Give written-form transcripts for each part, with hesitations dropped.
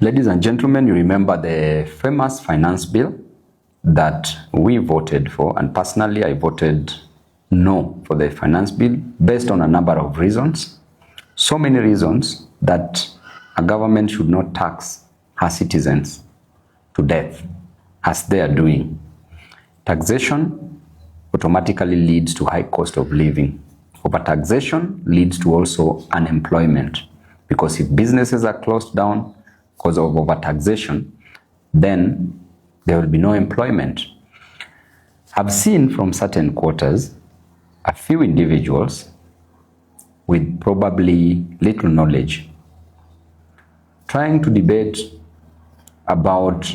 Ladies and gentlemen, you remember the famous finance bill that we voted for, and personally I voted no for the finance bill based on a number of reasons. So many reasons that a government should not tax her citizens to death as they are doing. Taxation automatically leads to high cost of living. Overtaxation leads to also unemployment, because if businesses are closed down because of overtaxation, then there will be no employment. I've seen from certain quarters a few individuals with probably little knowledge trying to debate about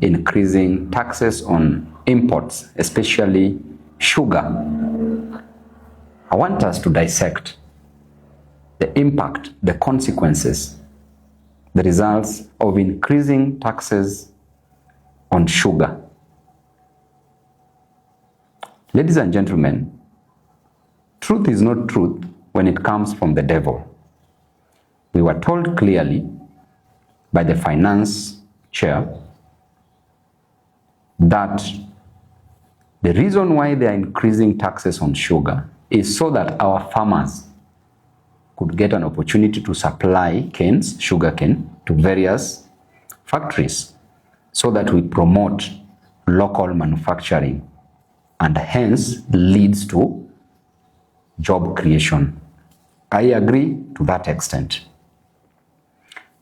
increasing taxes on imports, especially sugar. I want us to dissect the impact, the consequences, the results of increasing taxes on sugar. Ladies and gentlemen, truth is not truth when it comes from the devil. We were told clearly by the finance chair that the reason why they are increasing taxes on sugar is so that our farmers could get an opportunity to supply canes, sugar cane, to various factories, so that we promote local manufacturing and hence leads to job creation. I agree to that extent.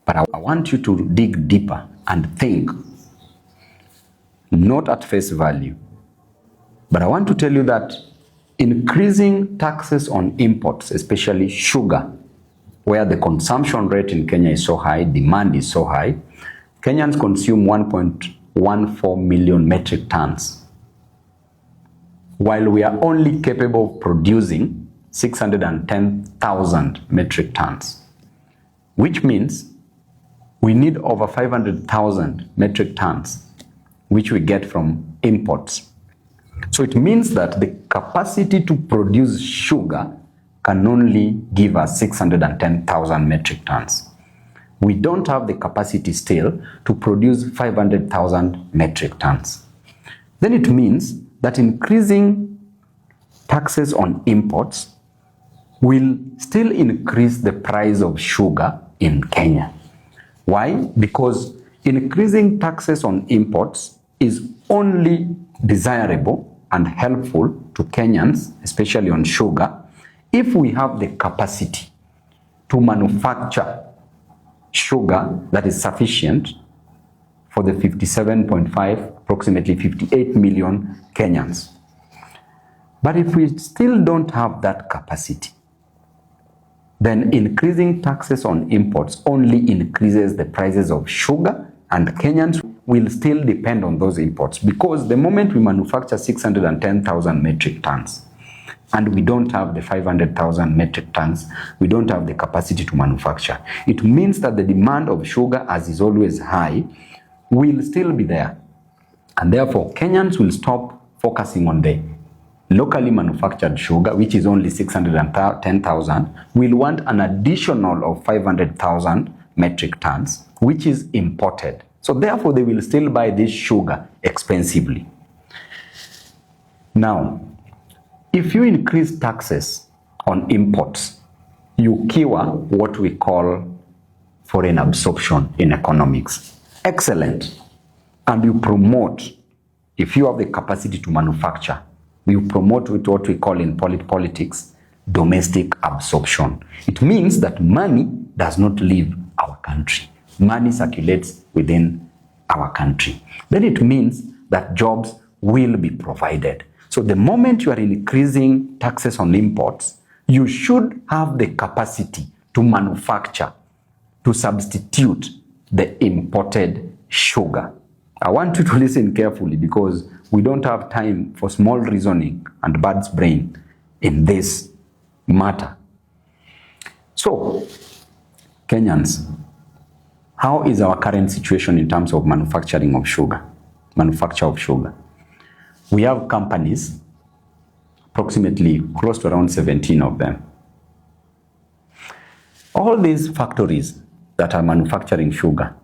But I want you to dig deeper and think, not at face value. But I want to tell you that increasing taxes on imports, especially sugar, where the consumption rate in Kenya is so high, demand is so high, Kenyans consume 1.14 million metric tons, while we are only capable of producing 610,000 metric tons, which means we need over 500,000 metric tons, which we get from imports. So it means that the capacity to produce sugar can only give us 610,000 metric tons. We don't have the capacity still to produce 500,000 metric tons. Then it means that increasing taxes on imports will still increase the price of sugar in Kenya. Why? Because increasing taxes on imports is only desirable and helpful to Kenyans, especially on sugar, if we have the capacity to manufacture sugar that is sufficient for the 57.5, approximately 58 million Kenyans. But if we still don't have that capacity, then increasing taxes on imports only increases the prices of sugar, and Kenyans will still depend on those imports, because the moment we manufacture 610,000 metric tons and we don't have the 500,000 metric tons, we don't have the capacity to manufacture. It means that the demand of sugar, as is always high, will still be there. And therefore, Kenyans will stop focusing on the locally manufactured sugar, which is only 610,000, will want an additional of 500,000 metric tons, which is imported. So therefore, they will still buy this sugar expensively. Now, if you increase taxes on imports, you cure what we call foreign absorption in economics. Excellent. And you promote, if you have the capacity to manufacture, you promote with what we call in politics, domestic absorption. It means that money does not leave our country. Money circulates within our country. Then it means that jobs will be provided. So the moment you are increasing taxes on imports, you should have the capacity to manufacture, to substitute the imported sugar. I want you to listen carefully, because we don't have time for small reasoning and bird's brain in this matter. So, Kenyans, how is our current situation in terms of manufacturing of sugar, manufacture of sugar? We have companies, approximately close to around 17 of them. All these factories that are manufacturing sugar,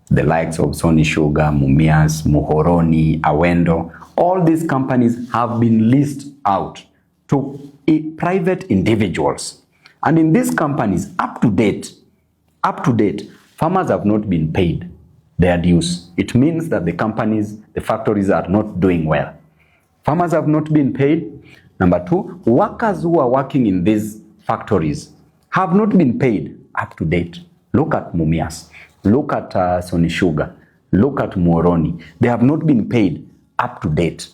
the likes of Sony Sugar, Mumias, Muhoroni, Owino, all these companies have been leased out to private individuals. And in these companies, up to date, farmers have not been paid their dues. It means that the factories are not doing well. Farmers have not been paid. Number two, workers who are working in these factories have not been paid up to date. Look at Mumias, look at Sony Sugar, look at Muhoroni. They have not been paid up to date.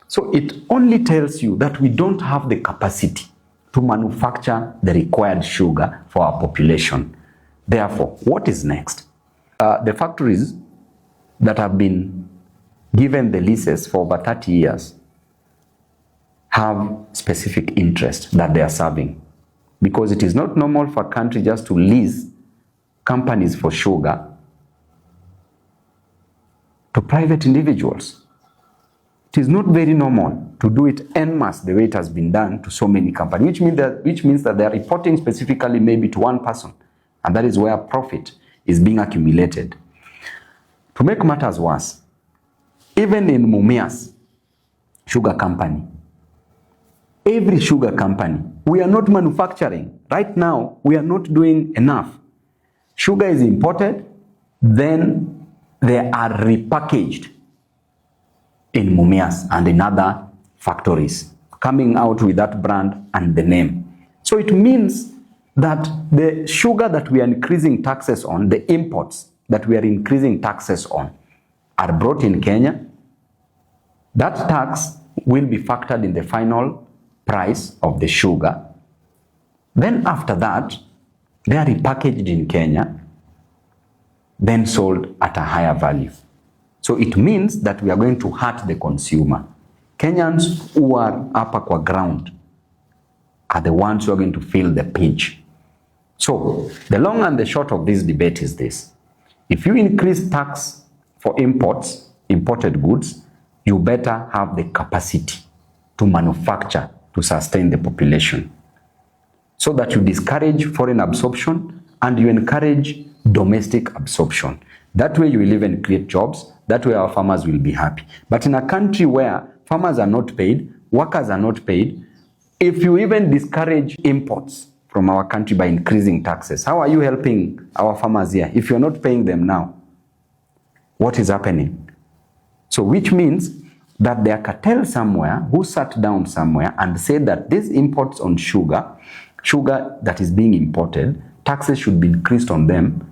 So it only tells you that we don't have the capacity to manufacture the required sugar for our population. Therefore, what is next? The factories that have been given the leases for over 30 years have specific interest that they are serving, because it is not normal for a country just to lease companies for sugar to private individuals. It is not very normal to do it en masse the way it has been done to so many companies, which means that they are reporting specifically maybe to one person, and that is where profit is being accumulated. To make matters worse, even in Mumias Sugar Company, every sugar company, we are not manufacturing. Right now, we are not doing enough. Sugar is imported, then they are repackaged in Mumias and in other factories, coming out with that brand and the name. So it means that the sugar that we are increasing taxes on, the imports that we are increasing taxes on, are brought in Kenya. That tax will be factored in the final price of the sugar. Then after that, they are repackaged in Kenya, then sold at a higher value. So it means that we are going to hurt the consumer. Kenyans who are upper kwa ground are the ones who are going to feel the pinch. So the long and the short of this debate is this. If you increase tax for imported goods, you better have the capacity to manufacture to sustain the population, so that you discourage foreign absorption and you encourage domestic absorption. That way you will even create jobs. That way our farmers will be happy. But in a country where farmers are not paid, workers are not paid, if you even discourage imports from our country by increasing taxes, how are you helping our farmers here? If you're not paying them now, what is happening? So which means that there are cartels somewhere who sat down somewhere and said that these imports on sugar that is being imported, taxes should be increased on them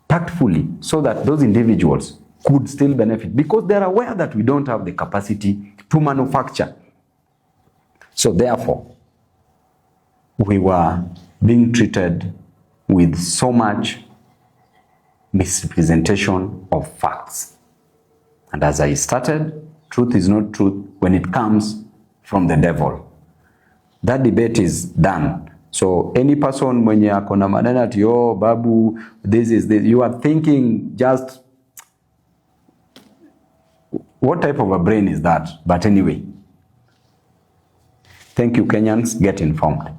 tactfully, so that those individuals could still benefit, because they are aware that we don't have the capacity to manufacture. So therefore, we were being treated with so much misrepresentation of facts. And as I started, truth is not truth when it comes from the devil. That debate is done. So any person when you are kona manena ati oh Babu, this is this, you are thinking just what type of a brain is that? But anyway, thank you Kenyans, get informed.